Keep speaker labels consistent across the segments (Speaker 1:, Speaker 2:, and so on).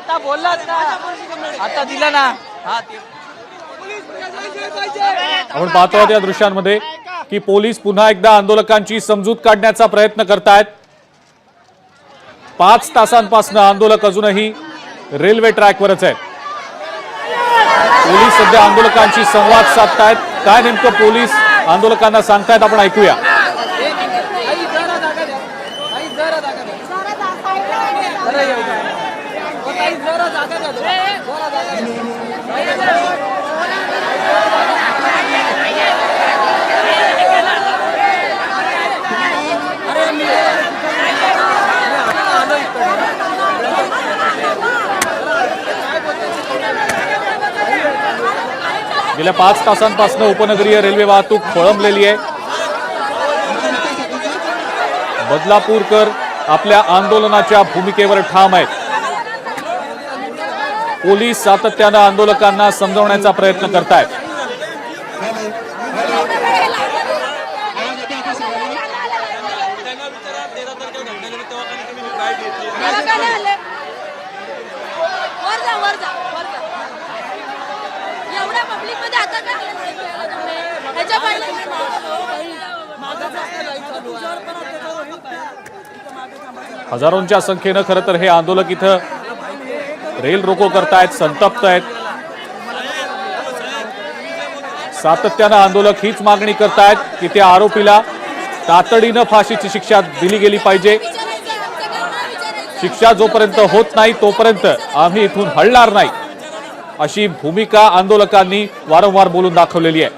Speaker 1: आता बोललात ना, आता दिला ना.
Speaker 2: आपण पाहतो आहोत या दृश्यांमध्ये की पोलीस पुन्हा एकदा आंदोलकांची समजूत काढण्याचा प्रयत्न करतायत. 5 तासांपासून आंदोलक अजूनही रेल्वे ट्रॅकवरच आहेत. पोलीस सध्या आंदोलकांशी संवाद साधतायत. काय नेमकं पोलीस आंदोलकांना सांगतायत आपण ऐकूया. गेल्या 5 तासांपासून उपनगरीय रेल्वे वाहतूक खोळंबलेली आहे. बदलापूरकर आपल्या आंदोलनाच्या भूमिकेवर ठाम आहेत. पोलीस सातत्यानं आंदोलकांना समजवण्याचा प्रयत्न करतायत. हजारोंच्या संख्येनं खरं तर हे आंदोलक इथं रेल रोको करतायत, संतप्त आहेत. सातत्यानं आंदोलक हीच मागणी करतायत की त्या आरोपीला तातडीनं फाशीची शिक्षा दिली गेली पाहिजे. शिक्षा जोपर्यंत होत नाही तोपर्यंत आम्ही इथून हलणार नाही, अशी भूमिका आंदोलकांनी वारंवार बोलून दाखवलेली आहे.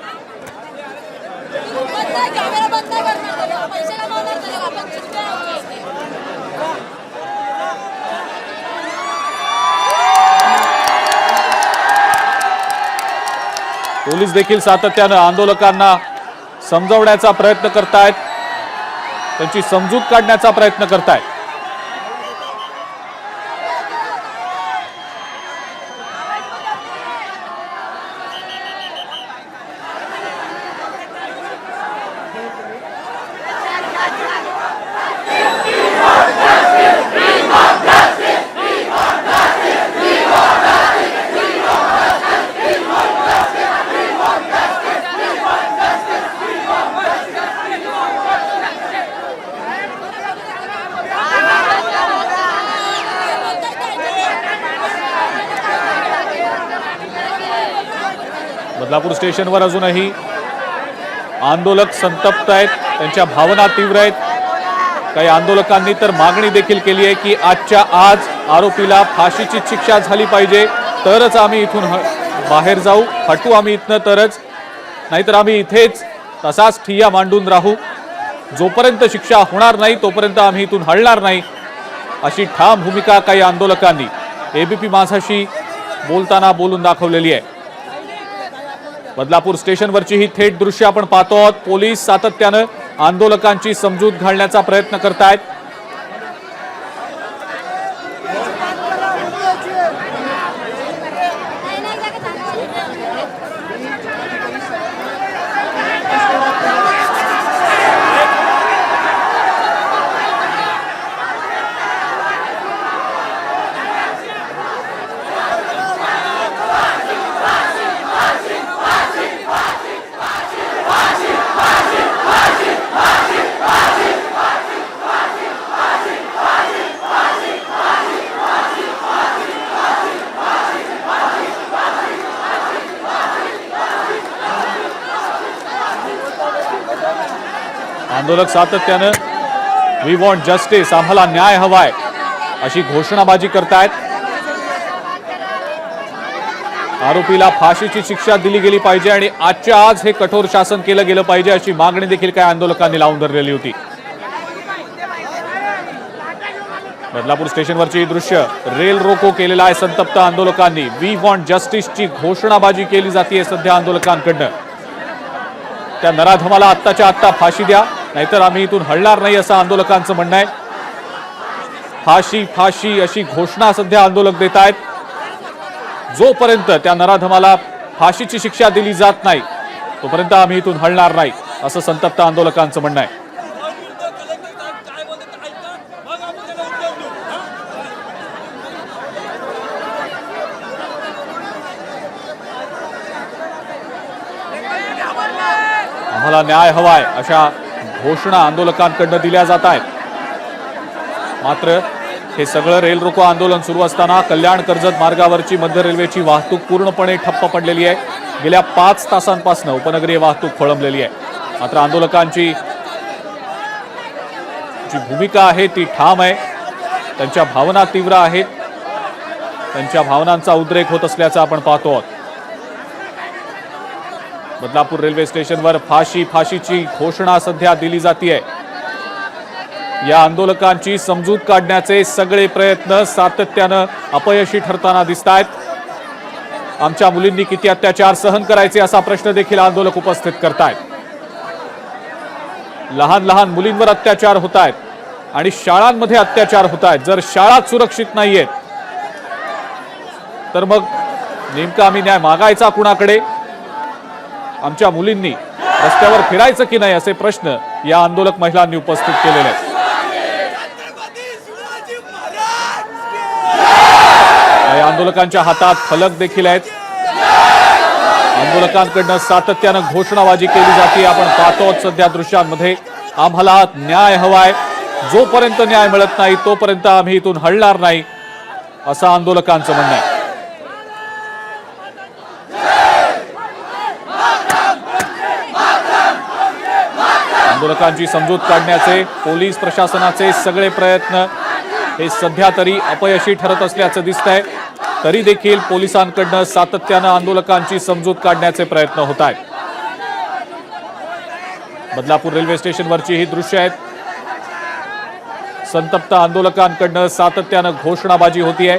Speaker 2: पोलीस देखील सातत्यानं आंदोलकांना समजवण्याचा प्रयत्न करतायत, त्यांची समजूत काढण्याचा प्रयत्न करतायत. बदलापूर स्टेशनवर अजूनही आंदोलक संतप्त आहेत, त्यांच्या भावना तीव्र आहेत. काही आंदोलकांनी तर मागणी देखील केली आहे की आजच्या आज आरोपीला फाशीची शिक्षा झाली पाहिजे, तरच आम्ही इथून बाहेर जाऊ, हटू आम्ही इथनं तरच, नाहीतर आम्ही इथेच तसाच ठिय्या मांडून राहू. जोपर्यंत शिक्षा होणार नाही तोपर्यंत आम्ही इथून हलणार नाही, अशी ठाम भूमिका काही आंदोलकांनी एबीपी माझाशी बोलताना बोलून दाखवलेली आहे. बदलापूर स्टेशनवरची ही थेट दृश्य आपण पाहतो आहोत. पोलीस सातत्यानं आंदोलकांची समजूत घालण्याचा प्रयत्न करतायत. आंदोलक सातत्यानं वी वॉन्ट जस्टिस, आम्हाला न्याय हवाय, अशी घोषणाबाजी करतायत. आरोपीला फाशीची शिक्षा दिली गेली पाहिजे आणि आजच्या आज हे कठोर शासन केलं गेलं पाहिजे, अशी मागणी देखील काही आंदोलकांनी लावून धरलेली होती. बदलापूर स्टेशनवरची दृश्य, रेल रोको केलेला आहे संतप्त आंदोलकांनी. वी वॉन्ट जस्टिसची घोषणाबाजी केली जाते सध्या आंदोलकांकडनं. त्या नराधमाला आत्ताच्या आत्ता फाशी द्या, नाहीतर आम्ही इथून हलणार नाही, असं आंदोलकांचं म्हणणं आहे. फाशी फाशी अशी घोषणा सध्या आंदोलक देत आहेत. जोपर्यंत त्या नराधमाला फाशीची शिक्षा दिली जात नाही तोपर्यंत आम्ही इथून हलणार नाही, असं संतप्त आंदोलकांचं म्हणणं आहे. आम्हाला न्याय हवाय अशा घोषणा आंदोलकांकडनं दिल्या जात आहेत. मात्र हे सगळं रेल रोको आंदोलन सुरू असताना कल्याण कर्जत मार्गावरची मध्य रेल्वेची वाहतूक पूर्णपणे ठप्प पडलेली आहे. गेल्या 5 तासांपासून उपनगरीय वाहतूक खोळंबलेली आहे. मात्र आंदोलकांची जी भूमिका आहे ती ठाम आहे. त्यांच्या भावना तीव्र आहेत. त्यांच्या भावनांचा उद्रेक होत असल्याचं आपण पाहतो आहोत. बदलापूर रेल्वे स्टेशनवर फाशीची घोषणा सध्या दिली जाते. या आंदोलकांची समजूत काढण्याचे सगळे प्रयत्न सातत्यानं अपयशी ठरताना दिसत आहेत. आमच्या मुलींनी किती अत्याचार सहन करायचे असा प्रश्न देखील आंदोलक उपस्थित करतायत. लहान लहान मुलींवर अत्याचार होत आहेत आणि शाळांमध्ये अत्याचार होत आहेत. जर शाळाच सुरक्षित नाहीयेत तर मग नेमका आम्ही न्याय मागायचा कुणाकडे? आमच्या मुलींनी रस्त्यावर फिरायचं की नाही असे प्रश्न या आंदोलक महिलांनी उपस्थित केलेले आहेत. या आंदोलकांच्या हातात फलक देखील आहेत. आंदोलकांकडनं सातत्यानं घोषणाबाजी केली जाते. आपण पाहतो सध्या दृश्यांमध्ये आम्हाला न्याय हवाय. जोपर्यंत न्याय मिळत नाही तोपर्यंत आम्ही इथून हलणार नाही असं आंदोलकांचं म्हणणं आहे. आंदोलकांची समजूत काढण्याचे पोलीस प्रशासनाचे सगळे प्रयत्न हे सध्या तरी अपयशी ठरत असल्याचं दिसतंय. तरी देखील पोलिसांकडनं सातत्यानं आंदोलकांची समजूत काढण्याचे प्रयत्न होत आहेत. बदलापूर रेल्वे स्टेशनवरची ही दृश्य आहेत. संतप्त आंदोलकांकडनं सातत्यानं घोषणाबाजी होतीये.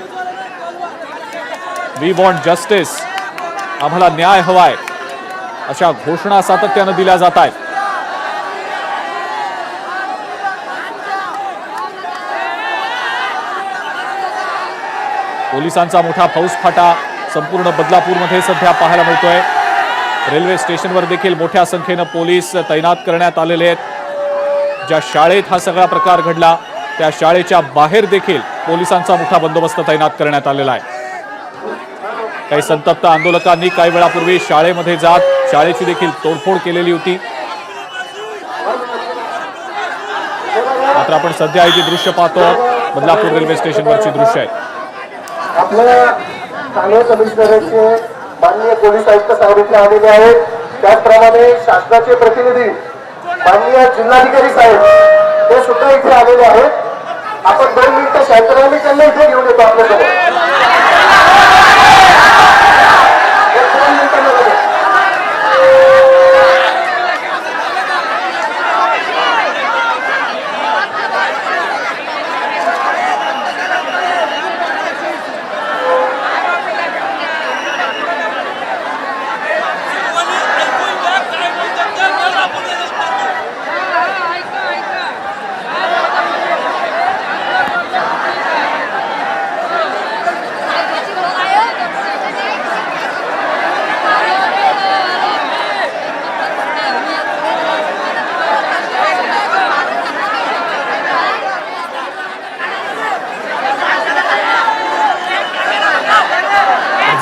Speaker 2: वी वॉन्ट जस्टिस, आम्हाला न्याय हवाय अशा घोषणा सातत्यानं दिल्या जात आहेत. पोलिसांचा मोठा फौजफाटा संपूर्ण बदलापूरमध्ये सध्या पाहायला मिळतोय. रेल्वे स्टेशनवर देखील मोठ्या संख्येनं पोलीस तैनात करण्यात आलेले आहेत. ज्या शाळेत हा सगळा प्रकार घडला त्या शाळेच्या बाहेर देखील पोलिसांचा मोठा बंदोबस्त तैनात करण्यात आलेला आहे. काही संतप्त आंदोलकांनी काही वेळापूर्वी शाळेमध्ये जात शाळेची देखील तोडफोड केलेली होती. मात्र आपण सध्या ही दृश्य पाहतो बदलापूर रेल्वे स्टेशनवरची दृश्य आहेत.
Speaker 3: आपल्या स्थानीय कमिशनरचे माननीय पोलीस आयुक्त साहेब इथे आलेले आहेत. त्याचप्रमाणे शासनाचे प्रतिनिधी माननीय जिल्हाधिकारी साहेब ते सुद्धा इथे आलेले आहेत. आपण 2 मिनिटं शांतराने त्यांना इथे घेऊन येतो आपल्यासोबत.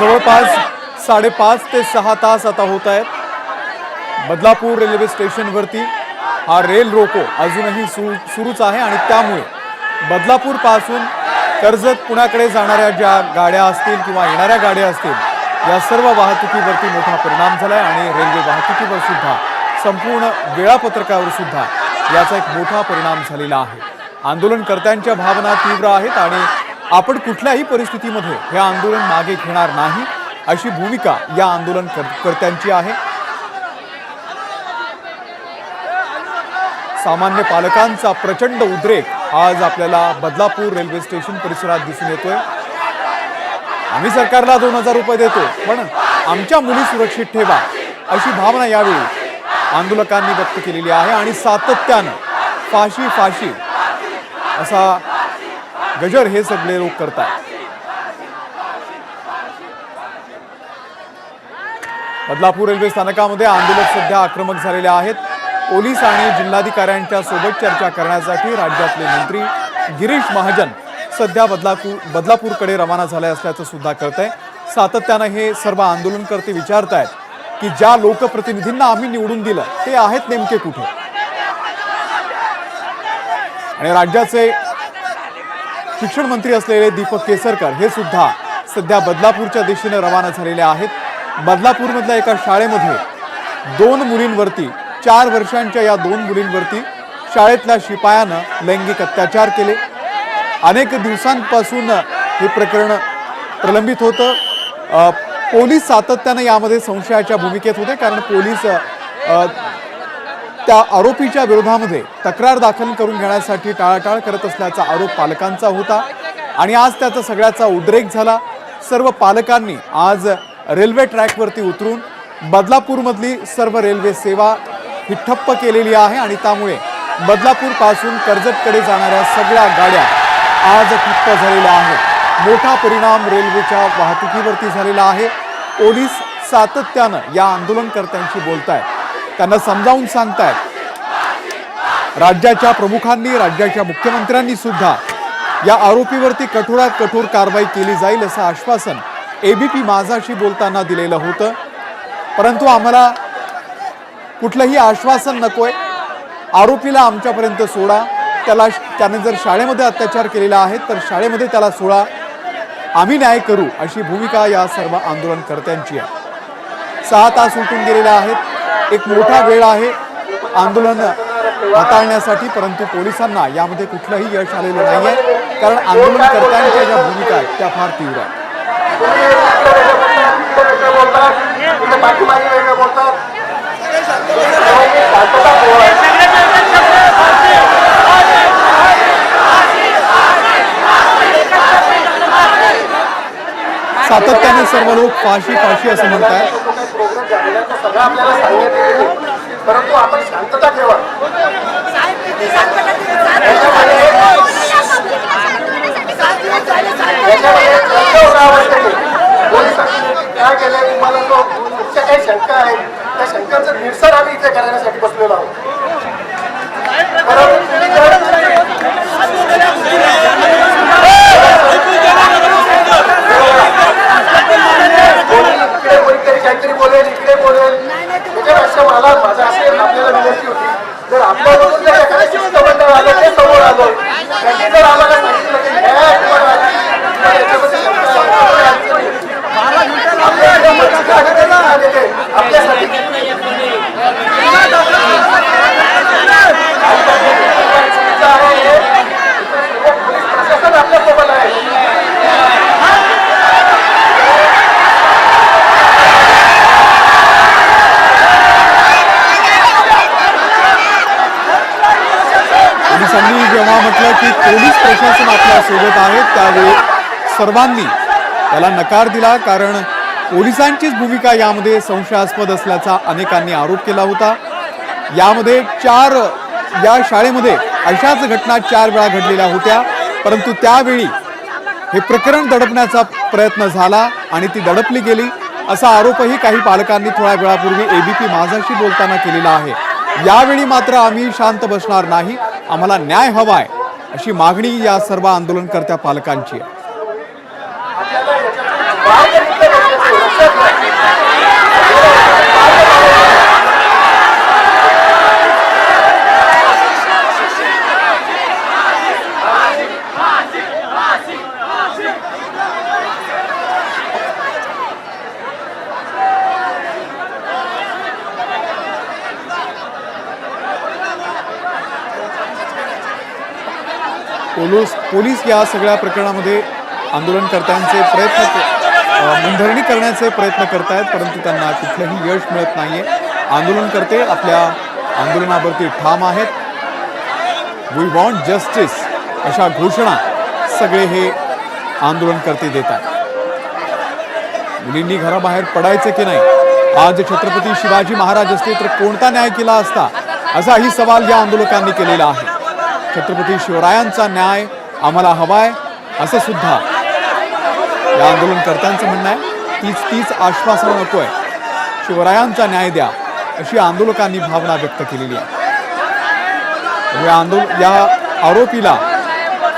Speaker 4: जवळपास 5.5 ते 6 तास आता होत आहेत. बदलापूर रेल्वे स्टेशनवरती हा रेल रोको अजूनही सुरूच आहे आणि त्यामुळे बदलापूर पासून कर्जत पुण्याकडे जाणाऱ्या ज्या गाड्या असतील किंवा येणाऱ्या गाड्या असतील या सर्व वाहतुकीवरती मोठा परिणाम झाला आहे आणि रेल्वे वाहतुकीवर सुद्धा संपूर्ण वेळापत्रकावर सुद्धा याचा एक मोठा परिणाम झालेला आहे. आंदोलनकर्त्यांच्या भावना तीव्र आहेत आणि आपण कुठल्याही परिस्थितीमध्ये हे आंदोलन मागे घेणार नाही अशी भूमिका या आंदोलनकर्त्यांची आहे. सामान्य पालकांचा प्रचंड उद्रेक आज आपल्याला बदलापूर रेल्वे स्टेशन परिसरात दिसून येतोय. आम्ही सरकारला 2000 रुपये देतो पण आमच्या मुली सुरक्षित ठेवा अशी भावना यावेळी आंदोलकांनी व्यक्त केलेली आहे आणि सातत्यानं फाशी असा गजर हे सगळे लोक करतात. बदलापूर रेल्वे स्थानकामध्ये आंदोलक सध्या आक्रमक झालेले आहेत. पोलीस आणि जिल्हाधिकाऱ्यांच्या सोबत चर्चा करण्यासाठी राज्यातले मंत्री गिरीश महाजन सध्या बदलापूरकडे रवाना झाले असल्याचं सुद्धा कळतंय. सातत्यानं हे सर्व आंदोलनकर्ते विचारतायत की ज्या लोकप्रतिनिधींना आम्ही निवडून दिलं ते आहेत नेमके कुठे. आणि राज्याचे शिक्षण मंत्री असलेले दीपक केसरकर हे सुद्धा सध्या बदलापूरच्या दिशेने रवाना झालेले आहेत. बदलापूरमधल्या एका शाळेमध्ये 2 मुलींवरती 4 वर्षांच्या या 2 मुलींवरती शाळेतल्या शिपायानं लैंगिक अत्याचार केले. अनेक दिवसांपासून हे प्रकरण प्रलंबित होतं. पोलीस सातत्याने यामध्ये संशयाच्या भूमिकेत होते, कारण पोलीस त्या आरोपीच्या विरोधामध्ये तक्रार दाखल करून घेण्यासाठी टाळाटाळ करत असल्याचा आरोप पालकांचा होता. आणि आज त्याचा सगळ्याचा उद्रेक झाला. सर्व पालकांनी आज रेल्वे ट्रॅकवरती उतरून बदलापूरमधली सर्व रेल्वे सेवा ही ठप्प केलेली आहे आणि त्यामुळे बदलापूरपासून कर्जतकडे जाणाऱ्या सगळ्या गाड्या आज ठप्प झालेल्या आहेत. मोठा परिणाम रेल्वेच्या वाहतुकीवरती झालेला आहे. पोलीस सातत्यानं या आंदोलनकर्त्यांशी बोलतायत, त्यांना समजावून सांगतायत. राज्याच्या प्रमुखांनी, राज्याच्या मुख्यमंत्र्यांनी सुद्धा या आरोपीवरती कठोरात कठोर कारवाई केली जाईल असं आश्वासन एबीपी माझाशी बोलताना दिलेलं होतं. परंतु आम्हाला कुठलंही आश्वासन नकोय. आरोपीला आमच्यापर्यंत सोडा. त्याने जर शाळेमध्ये अत्याचार केलेला आहे तर शाळेमध्ये त्याला सोडा. आम्ही न्याय करू अशी भूमिका या सर्व आंदोलनकर्त्यांची आहे. 6 तास उलटून गेलेले आहेत. एक मोठा वेळ आहे आंदोलन हाताळण्यासाठी, परंतु पोलिसांना यामध्ये कुठलंही यश आलेलं नाहीये, कारण आंदोलनकर्त्यांच्या ज्या भूमिका आहेत त्या फार तीव्र आहेत. सातत्याने सर्व लोक फाशी फाशी असं म्हणतात.
Speaker 3: सगळं आपल्याला सांगितलं, परंतु आपण शांतता ठेवा. काय केलं तुम्हाला जो तुमच्या काही शंका आहेत त्या शंकांचं निरसन आम्ही इथे करण्यासाठी बसलेलो आहोत. कोणीतरी काहीतरी बोलेल, इकडे बोलेल, त्याच्यापेक्षा मला माझं असे आपल्याला विनंती होती, जर आपल्याबरोबर जर एखाद्या शिस्तबद्ध आलं ते समोर आलं, त्यांनी जर आम्हाला सांगितलं की आपल्यासाठी प्रशासन आपल्यासोबत आहे.
Speaker 4: पोलिसांनी जेव्हा म्हटलं की पोलीस प्रशासन आपल्या सोबत आहे त्यावेळी सर्वांनी त्याला नकार दिला, कारण पोलिसांचीच भूमिका यामध्ये संशयास्पद असल्याचा अनेकांनी आरोप केला होता. यामध्ये या शाळेमध्ये अशाच घटना 4 वेळा घडलेल्या होत्या, परंतु त्यावेळी हे प्रकरण दडपण्याचा प्रयत्न झाला आणि ती दडपली गेली असा आरोपही काही पालकांनी थोड्या वेळापूर्वी एबीपी माझाशी बोलताना केलेला आहे. यावेळी मात्र आम्ही शांत बसणार नाही, आम्हाला न्याय हवाय अशी मागणी या सर्व आंदोलनकर्त्या पालकांची आहे. पोलीस या सगळ्या प्रकरणामध्ये आंदोलनकर्त्यांचे मनधरणी करण्याचे प्रयत्न करतायत, परंतु त्यांना कुठलंही यश मिळत नाहीये. आंदोलनकर्ते आपल्या आंदोलनावरती ठाम आहेत. वी वॉन्ट जस्टिस अशा घोषणा सगळे हे आंदोलनकर्ते देतात. मुलींनी घराबाहेर पडायचं की नाही, आज छत्रपती शिवाजी महाराज असते तर कोणता न्याय केला असता, असाही सवाल या आंदोलकांनी केलेला आहे. छत्रपती शिवरायांचा न्याय आम्हाला हवाय असं सुद्धा या आंदोलनकर्त्यांचं म्हणणं आहे. तीच आश्वासन नकोय, शिवरायांचा न्याय द्या अशी आंदोलकांनी भावना व्यक्त केलेली आहे. या आरोपीला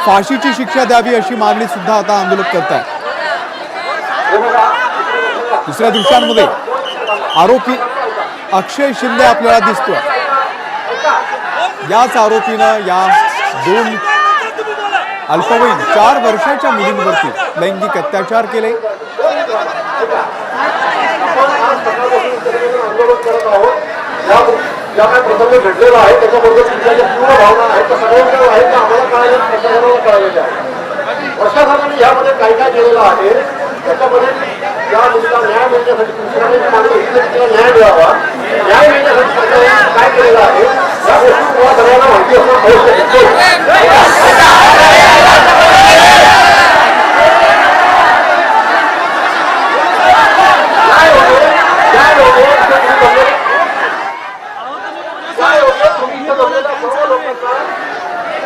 Speaker 4: फाशीची शिक्षा द्यावी अशी मागणी सुद्धा आता आंदोलक करत आहेत. दुसऱ्या दिवसांमध्ये आरोपी अक्षय शिंदे आपल्याला दिसतोय. याच आरोपीनं या 2 अल्पवयीन 4 वर्षाच्या मुलींवरती लैंगिक अत्याचार केले.
Speaker 3: ज्या काही प्रसंग घडलेला आहे त्याच्याबद्दल तुमच्या ज्या पूर्ण भावना आहेत त्या सगळ्यांच्या आहेत त्या आम्हाला कळालेल्या आहेत. प्रशासनाने यामध्ये काय काय केलेलं आहे त्याच्यामध्ये या मुलीला न्याय मिळण्यासाठी दुसऱ्याने मागणी तिला न्याय मिळावा. न्याय मिळण्यासाठी सरकारने काय केलेलं आहे या गोष्टी तुम्हाला सगळ्यांना माहिती असणं आवश्यक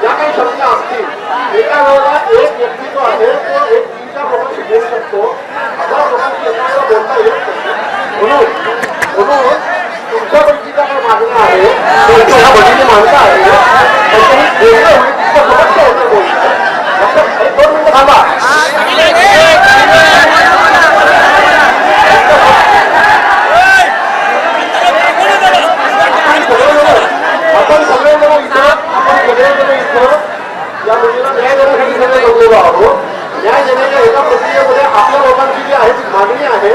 Speaker 3: ज्या काही शक्य असतील एका वेळेला एक व्यक्ती जो आहे तो एक 3-4 लोकांशी बोलू शकतो. 1000 लोकांशी एका वेळेला बोलता येत नाही. म्हणून तुमच्यापैकी ज्या काही मागण्या आहे ह्या भगिनी मागण्या आहे बोलणं होईल तिथं समस्या होतं बोलणं. 2 मिनिटं थांबा. आपण सगळेजण इथं या मुलीला न्याय देण्यासाठी सगळे जमलेलो आहोत. न्याय देण्याच्या एका प्रक्रियेमध्ये आपल्या लोकांची जी आहे ती मागणी आहे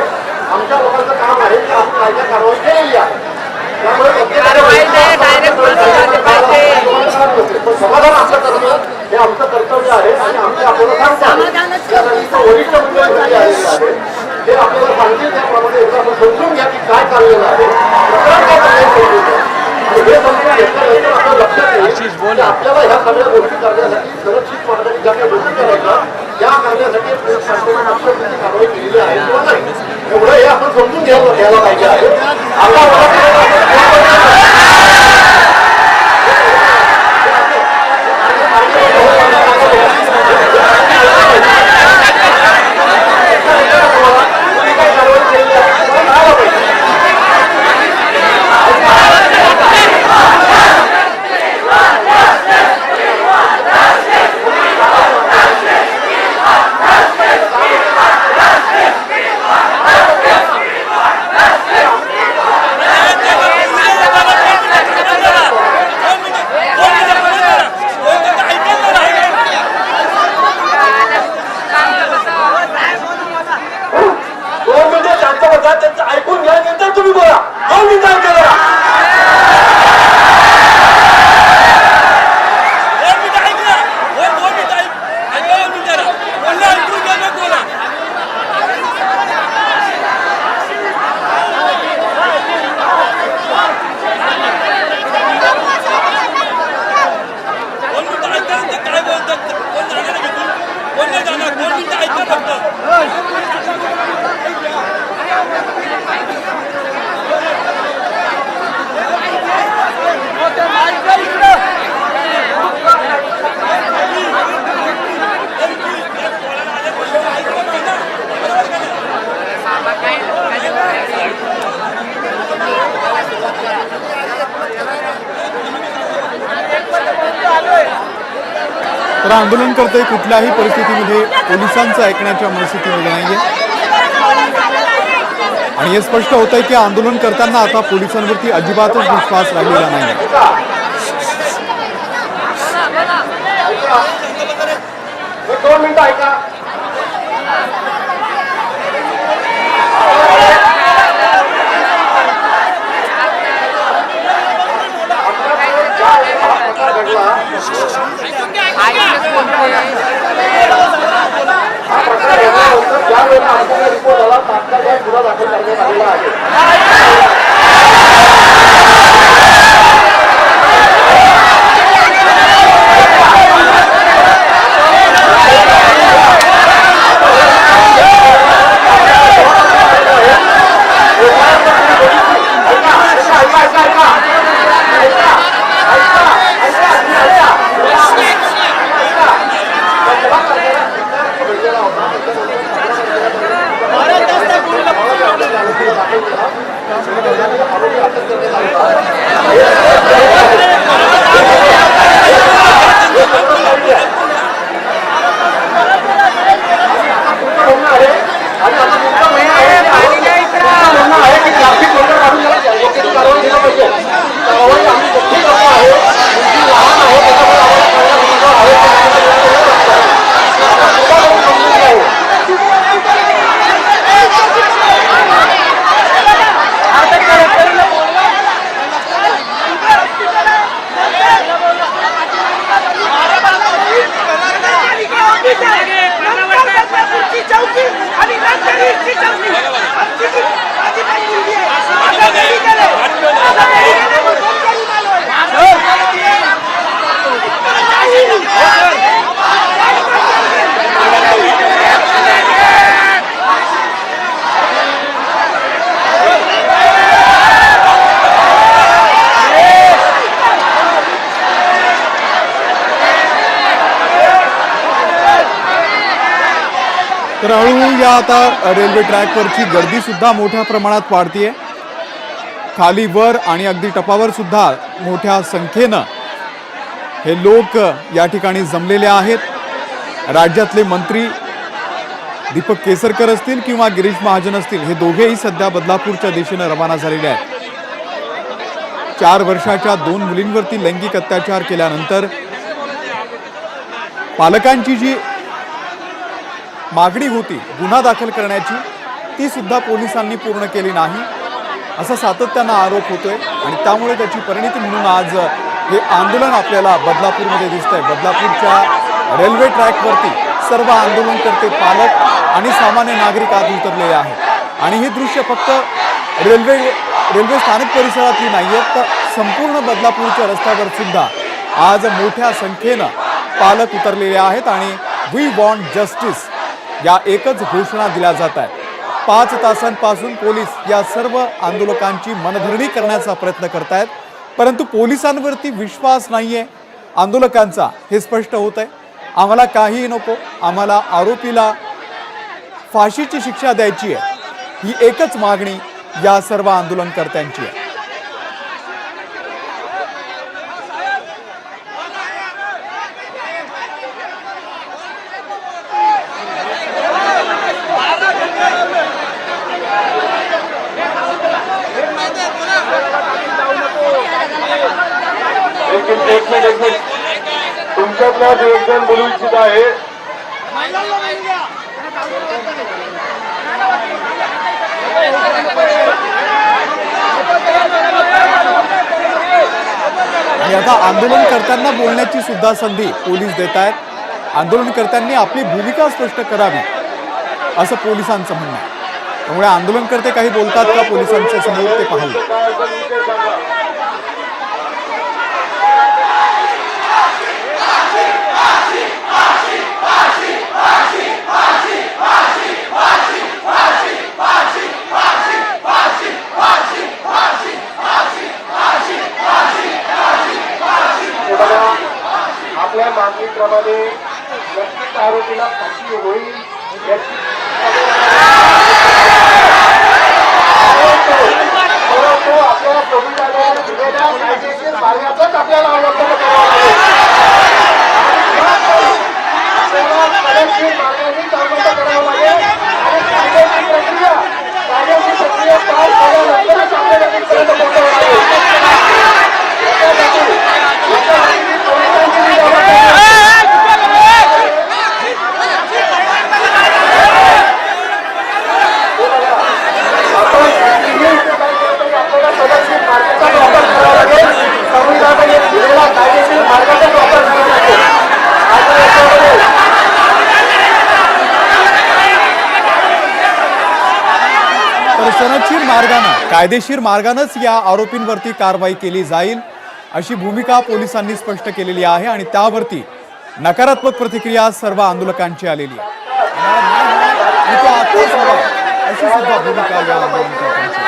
Speaker 3: आमच्या लोकांचं काम आहे की आपण काय काय कारवाई केलेली आहे. त्यामुळे पण समाधान आपलं करणं हे आमचं कर्तव्य आहे आणि आमचे आपल्याला सांगतात वरिष्ठ मंडळी घरी आलेली आहे ते आपल्याला सांगतील त्याप्रमाणे एकदा आपण समजून घ्या की काय चाललेलं आहे काय समजून घ्या. हे समजून घेतल्यानंतर आपलं लक्षात येईल आपल्याला ह्या सगळ्या गोष्टी करण्यासाठी सुरक्षित मार्गाने ज्या काही गोष्टी करायच्या त्या करण्यासाठी शासनाने कारवाई केलेली आहे किंवा नाही एवढं हे आपण समजून घ्यायला पाहिजे आहे. त्यांचं ऐकून घ्या नंतर तुम्ही बोला. 2 मिनिटं ऐका.
Speaker 4: तर आंदोलनकर्ते कुठल्याही परिस्थितीमध्ये पोलिसांचं ऐकण्याच्या मनस्थितीमध्ये नाहीये आणि हे स्पष्ट होत आहे की आंदोलनकर्त्यांना आता पोलिसांवरती अजिबातच विश्वास राहिलेला नाही.
Speaker 3: 2 मिनिटं ऐका. रिपोर्ट आला तात्काळ गुन्हा दाखल करण्यात आलेला आहे.
Speaker 4: तर हळूहळू या आता रेल्वे ट्रॅकवरची गर्दी सुद्धा मोठ्या प्रमाणात वाढतीये. खाली वर आणि अगदी टपावर सुद्धा मोठ्या संख्येनं हे लोक या ठिकाणी जमलेले आहेत. राज्यातले मंत्री दीपक केसरकर असतील किंवा गिरीश महाजन असतील, हे दोघेही सध्या बदलापूरच्या दिशेनं रवाना झालेले आहेत. 4 वर्षाच्या 2 मुलींवरती लैंगिक अत्याचार केल्यानंतर पालकांची जी मागणी होती गुन्हा दाखल करण्याची, ती सुद्धा पोलिसांनी पूर्ण केली नाही, असा सातत्यानं आरोप होतोय. आणि त्यामुळे त्याची परिणिती म्हणून आज हे आंदोलन आपल्याला बदलापूरमध्ये दिसतंय. बदलापूरच्या रेल्वे ट्रॅकवरती सर्व आंदोलनकर्ते, पालक आणि सामान्य नागरिक आज उतरलेले आहेत. आणि हे दृश्य फक्त रेल्वे स्थानक परिसरातली नाही आहेत, तर संपूर्ण बदलापूरच्या रस्त्यावर सुद्धा आज मोठ्या संख्येनं पालक उतरलेले आहेत. आणि वी वॉन्ट जस्टिस या एकच घोषणा दिल्या जात आहेत. 5 तासांपासून पोलीस या सर्व आंदोलकांची मनधरणी करण्याचा प्रयत्न करतायत, परंतु पोलिसांवरती विश्वास नाहीये आंदोलकांचा, हे स्पष्ट होत आहे. आम्हाला काहीही नको, आम्हाला आरोपीला फाशीची शिक्षा द्यायची आहे, ही एकच मागणी या सर्व आंदोलनकर्त्यांची आहे.
Speaker 3: एक मिनिट तुमच्यातला जो एक जण बोलू इच्छित आहे.
Speaker 4: आणि आता आंदोलनकर्त्यांना बोलण्याची सुद्धा संधी पोलीस देत आहेत. आंदोलनकर्त्यांनी आपली भूमिका स्पष्ट करावी असं पोलिसांचं म्हणणं आहे. त्यामुळे आंदोलनकर्ते काही बोलतात का पोलिसांच्या समोर, ते पाहू.
Speaker 3: आपल्या मागणीप्रमाणे नक्कीच आरोपीला फाशी होईल याची परंतु आपल्याला संविधानाने दिलेल्या कायदेशीर मार्गाचाच आपल्याला अवलंबन करावा लागेल. आपल्याला कायदेशीर मार्गानेच अवलंबन करावं लागेल. आणि कायदेशीर प्रक्रिया पार झाल्यानंतरच आपल्याला तिथपर्यंत पोहोचावं लागेल.
Speaker 4: तर सनदशीर मार्गानं, कायदेशीर मार्गानंच या आरोपींवरती कारवाई केली जाईल अशी भूमिका पोलिसांनी स्पष्ट केलेली आहे. आणि त्यावरती नकारात्मक प्रतिक्रिया सर्व आंदोलकांची आलेली आहे. अशी सुद्धा भूमिका या आंदोलनकर्त्यांची.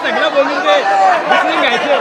Speaker 1: सगळं बोलून दे डिसिजन घ्यायचे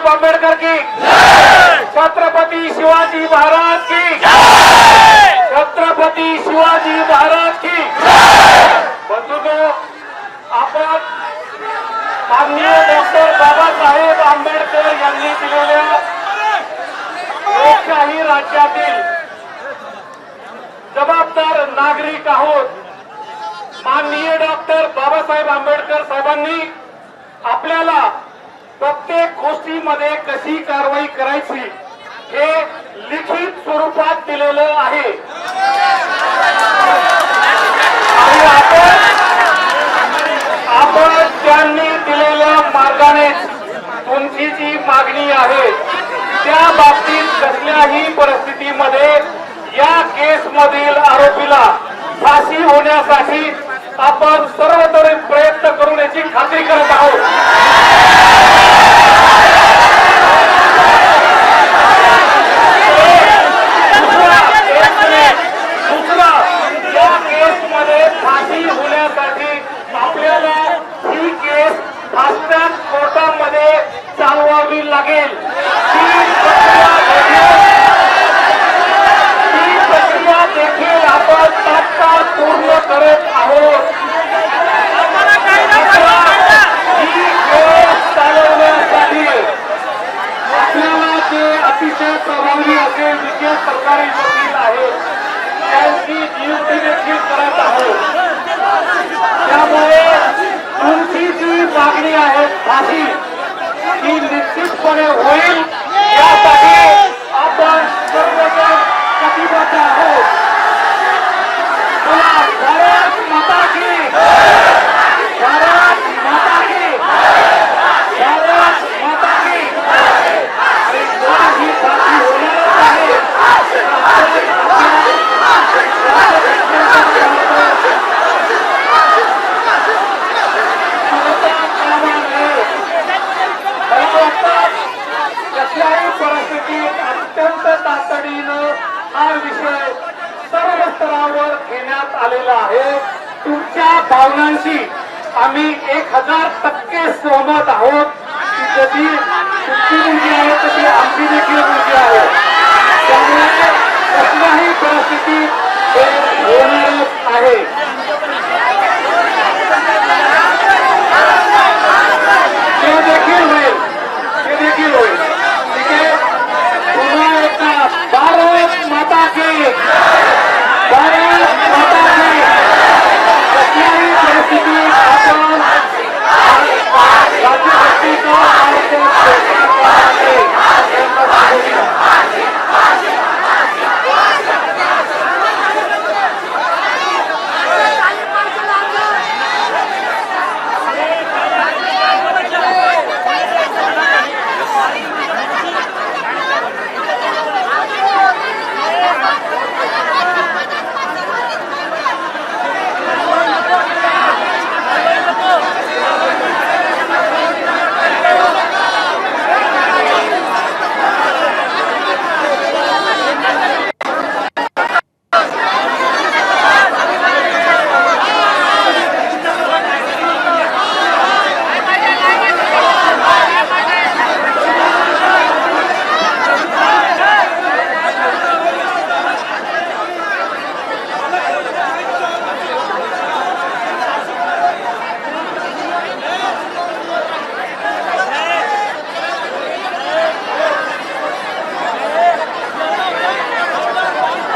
Speaker 3: आंबेडकर की छत्रपती शिवाजी महाराज की छत्रपती शिवाजी महाराज की बंधुतो आपण माननीय डॉक्टर बाबासाहेब आंबेडकर यांनी दिलेल्या लोकशाही राज्यातील जबाबदार नागरिक आहोत। माननीय डॉक्टर बाबासाहेब आंबेडकर साहेबांनी आपल्याला प्रत्येक गोष्टीमध्ये कशी कारवाई करायची हे लिखित स्वरूपात दिलेलं आहे आणि आपण त्यांनी दिलेल्या मार्गाने तुमची जी मागणी आहे त्या बाबतीत कसल्याही परिस्थितीमध्ये या केसमधील आरोपीला फाशी होण्यासाठी आपण सर्वतोपरी प्रयत्न करून याची खात्री करत आहोत। दुसरा या केसमध्ये फाशी होण्यासाठी आपल्याला ही केस फास्टॅग कोर्टामध्ये चालवावी लागेल। ती प्रक्रिया देखील आपण तात्काळ पूर्ण करत आहोत। ही केस चालवण्यासाठी आपल्याला जे अतिशय प्रभावी असे विशेष सरकारी वकील आहेत त्यांची नियुक्ती देखील करत आहोत। त्यामुळे तुमची जी मागणी आहे फाशी ही निश्चितपणे होईल यासाठी आपण सर्वजण कटिबद्ध आहोत। भारत माता की भारत माता की भारत माता की आणि ही फाशी होणारच आहे। कसल्याही परिस्थितीत अत्यंत तातडीनं हा विषय सर्व स्तरावर घेण्यात आलेला आहे। तुमच्या भावनांशी आम्ही 1000% सहमत आहोत की जशी तुमची मुलगी आहे तशी आमची देखील मुलगी आहे। त्यामुळे कसल्याही परिस्थितीत हे होणारच आहे। ते देखील होईल ठीक आहे। पुन्हा एकदा भारत माता की भारत माता की कसल्याही परिस्थितीत आपण राज्यभक्तीचा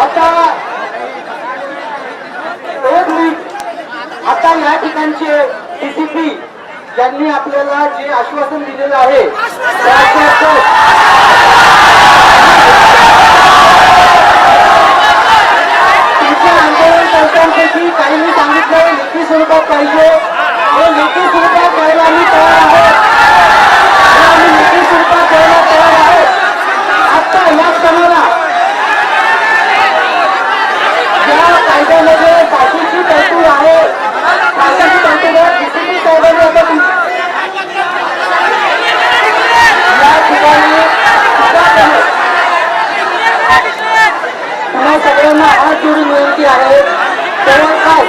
Speaker 3: आता आता या ठिकाणचे डीसीपी ज्यांनी आपल्याला जे आश्वासन दिलेलं आहे त्या आश्वासन तुमच्या आंदोलनकर्त्यांपैकी काहींनी सांगितलं लेखी स्वरूपात पाहिजे हे लेखी स्वरूपात द्यायला आम्ही तयार आहोत आम्ही लेखी स्वरूपात द्यायला तयार आहोत आता या क्षणाला या कायद्यामध्ये फाशीची तरतूद आहे फाशीची तरतूद आहे डीसीपी साहेबांनी आता या ठिकाणी तुम्हा सगळ्यांना हात जोडून विनंती आहे तेव्हा काय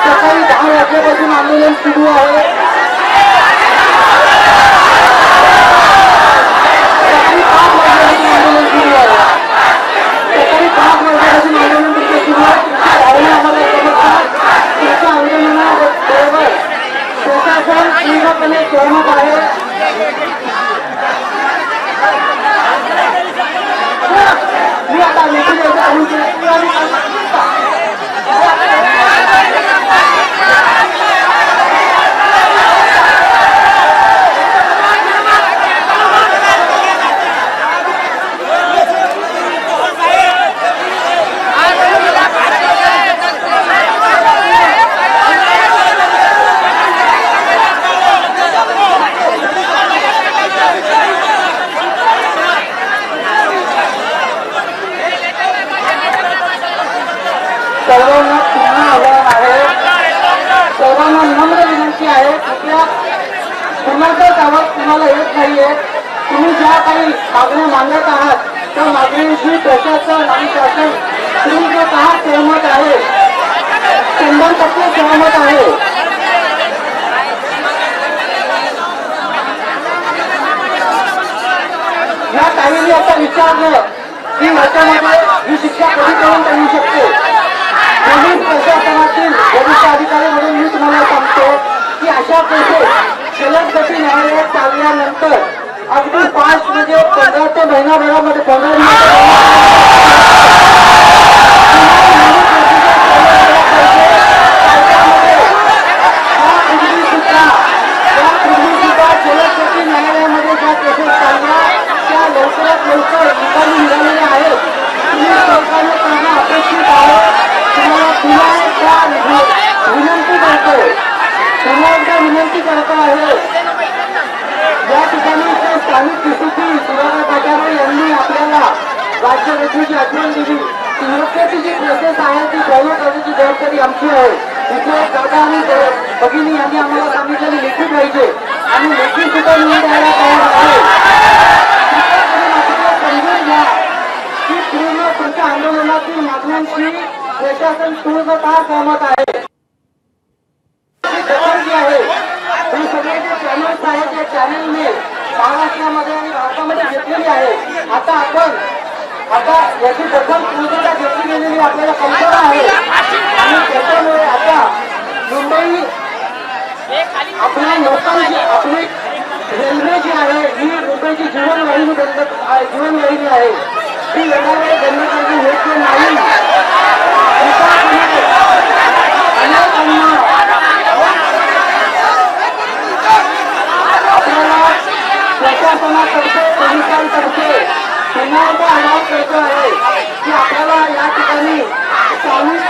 Speaker 3: सकाळी 10 वाजल्यापासून आंदोलन सुरू आहे सकाळी 5 वाजल्यापासून आंदोलन सुरू आहे सकाळी 5 वाजल्यापासून आंदोलन तुमचं सुरू आहे तुमची भावना आम्हाला समजतात तुमच्या आंदोलनाबरोबर प्रशासन पूर्णपणे सहमत आहे मी आता लेखी सर्वांना पुन्हा आव्हान आहे सर्वांना नम्र विनंती आहे कुठल्या कुणाचाच आवाज तुम्हाला येत नाहीये तुम्ही ज्या काही मागण्या मांडत आहात त्या मागण्यांशी प्रशासन आणि शासन पूर्णतः सहमत आहे 100% सहमत आहे या काहींनी आता विचारलं की ह्याच्यामध्ये ही शिक्षा कधीपर्यंत येऊ शकते पोलीस प्रशासनातील वरिष्ठ अधिकारी म्हणून मी तुम्हाला सांगतो की अशा केसेस सलग गती न्यायालयात चालल्यानंतर अगदी फास्ट म्हणजे 15 ते महिनाभरामध्ये 15 न्यायालयामध्ये ज्या केसेस चालल्या त्या लवकरात लवकर निकाली मिळालेल्या आहेत तुम्ही सरकारने त्यांना अपेक्षित आहे तुम्हाला पुन्हा एकदा विनंती करतो पुन्हा एकदा विनंती करतो आहे या ठिकाणी स्थानिक डीसीपी सुधाकर पाटारे यांनी आपल्याला राज्यघटनेची आठवण दिली सुरक्षेची जी प्रोसेस आहे ती फॉलो करण्याची जबाबदारी आमची आहे इथे दादा आणि भगिनी यांनी आम्हाला सांगितलेली लेखी पाहिजे आणि लेखी सुद्धा मिळून द्यायला तयार आहे समजून घ्या की पूर्ण तुमच्या आंदोलनातील मागण्यांशी प्रशासन पूर्णतः सहमत आहे हे सगळे जे चॅनल्स आहेत त्या चॅनलने महाराष्ट्रामध्ये आणि भारतामध्ये घेतलेली आहे आता याची दखल पूर्णतः घेतली गेलेली आपल्याला कल्पना आहे आणि त्याच्यामुळे आता मुंबई आपल्या लोकांची आपली रेल्वे जी आहे ही मुंबईची जीवनवाहिनी आहे ती येणारे बंद करणे योग्य नाही आपल्याला प्रशासनातर्फे पोलिसांतर्फे पुन्हा एकदा आवाहन करतो आहे की आपल्याला या ठिकाणी स्थानिक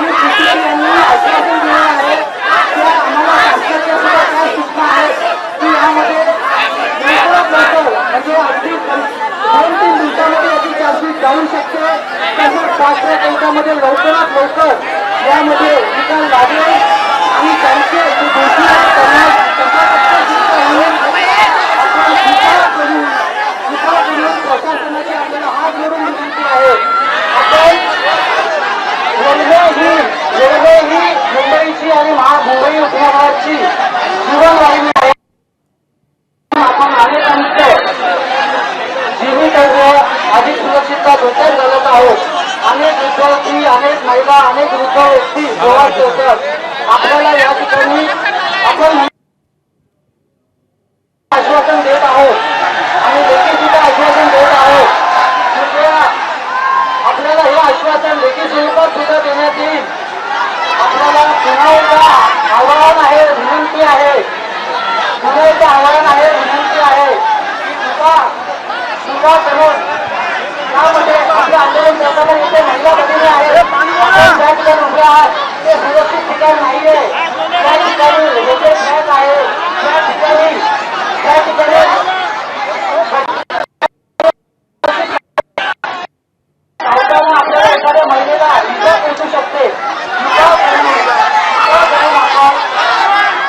Speaker 3: डीसीपी यांनी आश्वासन दिले आहे त्या आम्हाला शासनाच्या सुद्धा काय सूचना आहेत की यामध्ये लवकरात लवकर म्हणजे अगदी 2-3 दिवसामध्ये याची चार्जशीट जाऊ शकते तसंच 5-6 दिवसामध्ये लवकरात लवकर यामध्ये निकाल लागेल आणि त्यांचे जे दोषी आहेत त्यांना प्रशासनाची आपल्याला हात जोडून विनंती आहे आपण रेल्वे ही मुंबईची आणि मुंबई उपनगराची जीवनवाहिनी आहे आपण अनेकांचं जीवित अधिक सुरक्षितता धोक्यात घालत आहोत अनेक विद्यार्थी अनेक महिला अनेक वृद्ध व्यक्ती प्रवास करतात आपल्याला या ठिकाणी आपण आश्वासन देत आहोत आणि लेखी सुद्धा आश्वासन देत विचार करून त्यामध्ये आपलं आंदोलन करताना इथे महिला भगिनी आहेत, आपण ज्या ठिकाणी उभे आहात ते सुरक्षित ठिकाण नाहीये. त्या ठिकाणी रेल्वे ट्रॅक आहे, त्या ठिकाणी आपल्याला एखाद्या महिलेला इजा पोहोचू शकते. इजा करून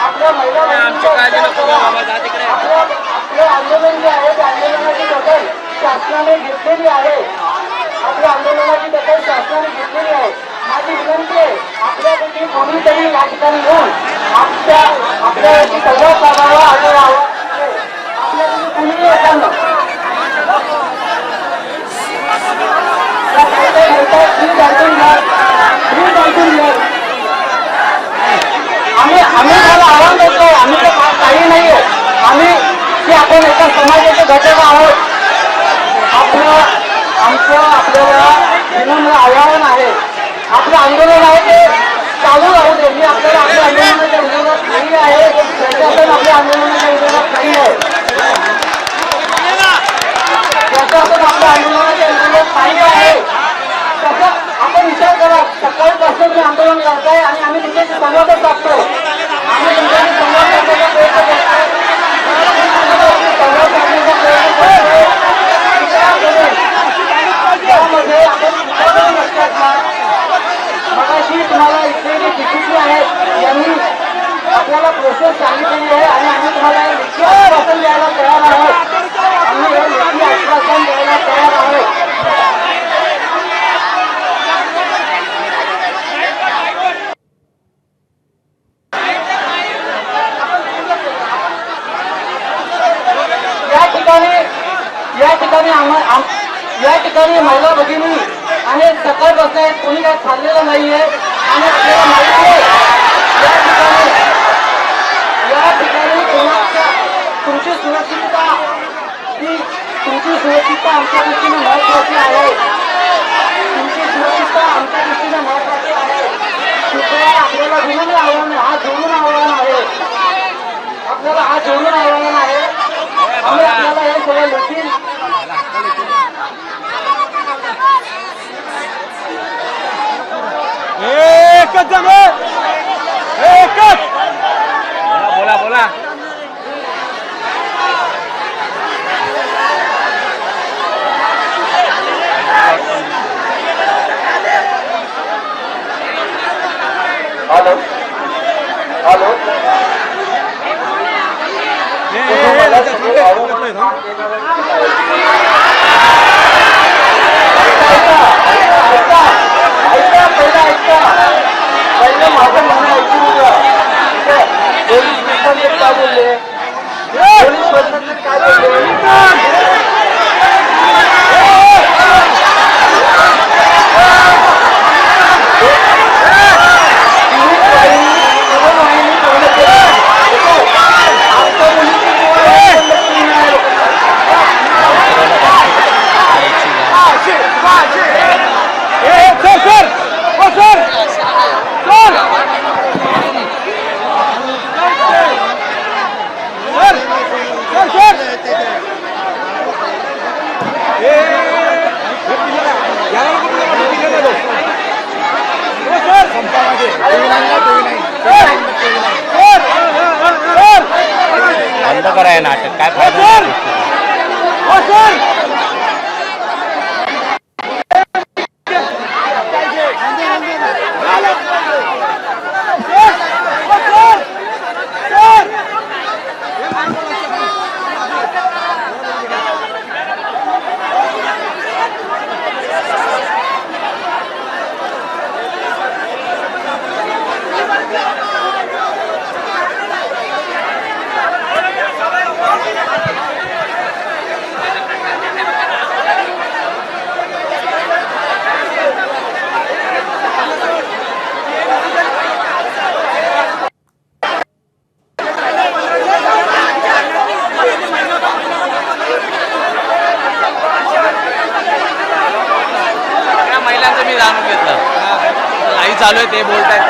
Speaker 3: आपल्या महिला आपले आंदोलन जे आहे त्या आंदोलनाची दखल शासनाने घेतलेली आहे. आपल्या आंदोलनाची दखल शासनाने घेतलेली आहे. माझी विनंती आहे आपल्यापैकी कोणीतरी या ठिकाणी येऊन आपल्यावरती संवाद साधावा आणि आपल्यापैकी कुणीही येताना आम्ही मला आव्हान देतो. आम्ही तर काही नाहीये. आम्ही की आपण एका समाजाचे घटक आहोत. आपल्याला विनम्र आव्हान आहे. आपलं आंदोलन आहे ते चालू राहू दे. मी आपल्याला आपल्या आंदोलनाच्या विरोधात नाही आहे. प्रशासन आपल्या आंदोलनाच्या विरोधात नाही आहे. प्रशासन आपल्या आंदोलनाच्या विरोधात नाही आहे. तसं आपण विचार करा. सकाळीपासून मी आंदोलन करताय आणि आम्ही तुमच्याशी संवादच साधतोय. आम्ही तुमच्याशी संवाद साधण्याचा प्रयत्न करतोय. संवाद साधण्याचा प्रयत्न करतोय. त्यामध्ये आपण लक्षात घ्या. मगाशी तुम्हाला इथले डिसिप्लिन आहेत यांनी आपल्याला प्रोसेस सांगितलेली आहे आणि आम्ही तुम्हाला हे लेखी आश्वासन द्यायला तयार आहोत. आम्ही हे लेखी आश्वासन द्यायला तयार आहोत. या ठिकाणी महिला भगिनी आणि सकाळ बसले कोणी काही खाल्लेलं नाहीये आणि आपल्याला माहिती आहे या ठिकाणी तुमची सुरक्षितता आमच्या दृष्टीने महत्वाची आहे. तुमची सुरक्षितता आमच्या दृष्टीने महत्वाची आहे. कृपया आपल्याला विनम्र आव्हान हात जोडून आव्हान आहे. आपल्याला हात जोडून आव्हान आहे. आम्ही आपल्याला हे सगळं लेखील
Speaker 1: एकच जण एकच बोला बोला
Speaker 3: हॅलो हॅलो पहिलं माझं म्हणणं ऐकून घ्या. पोलीस प्रशासन काय बोलले? पोलीस प्रशासन काय बोलले?
Speaker 1: बंद कराय नाटक काय फायदा चालू आहे ते बोलतायत.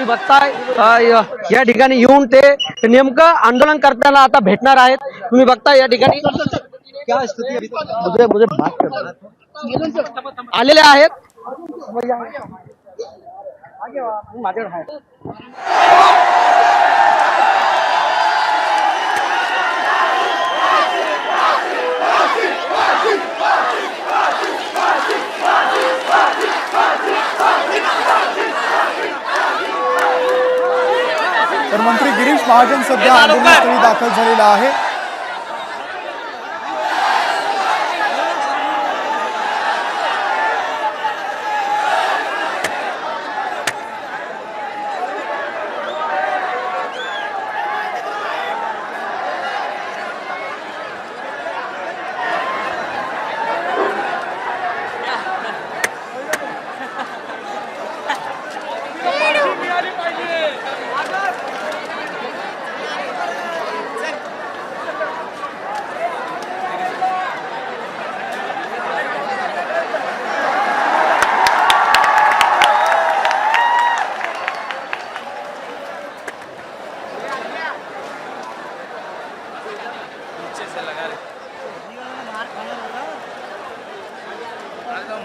Speaker 5: बघताय या ठिकाणी येऊन ते नेमकं आंदोलन करताना आता भेटणार आहेत. तुम्ही बघताय या ठिकाणी क्या स्थिती है? मुझे बात करना आलेले आहेत.
Speaker 4: तर मंत्री गिरीश महाजन सध्या आंदोलनस्थळी दाखल झालेला आहे.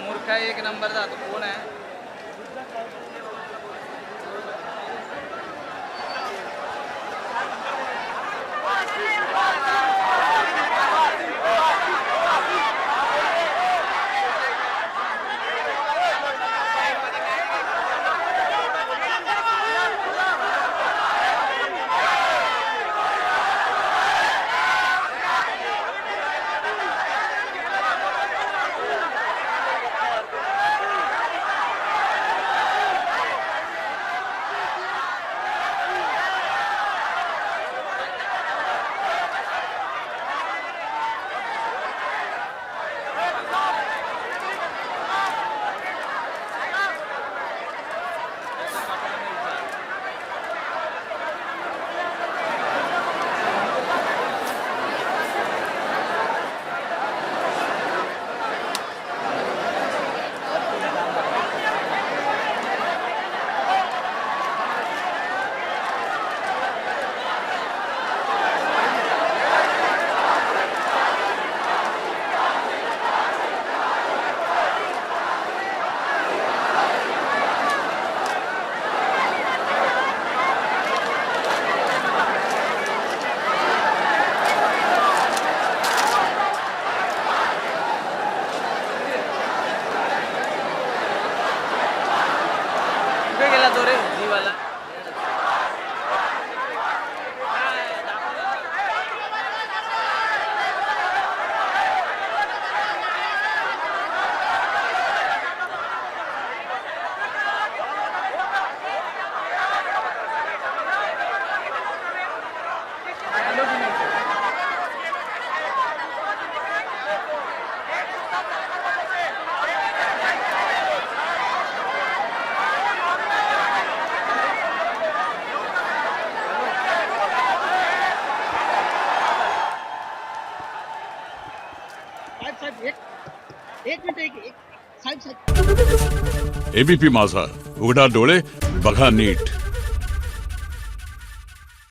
Speaker 1: मूर्खा एक नंबर जातो कोण आहे.
Speaker 6: एबीपी माझा, उघडा डोळे बघा नीट.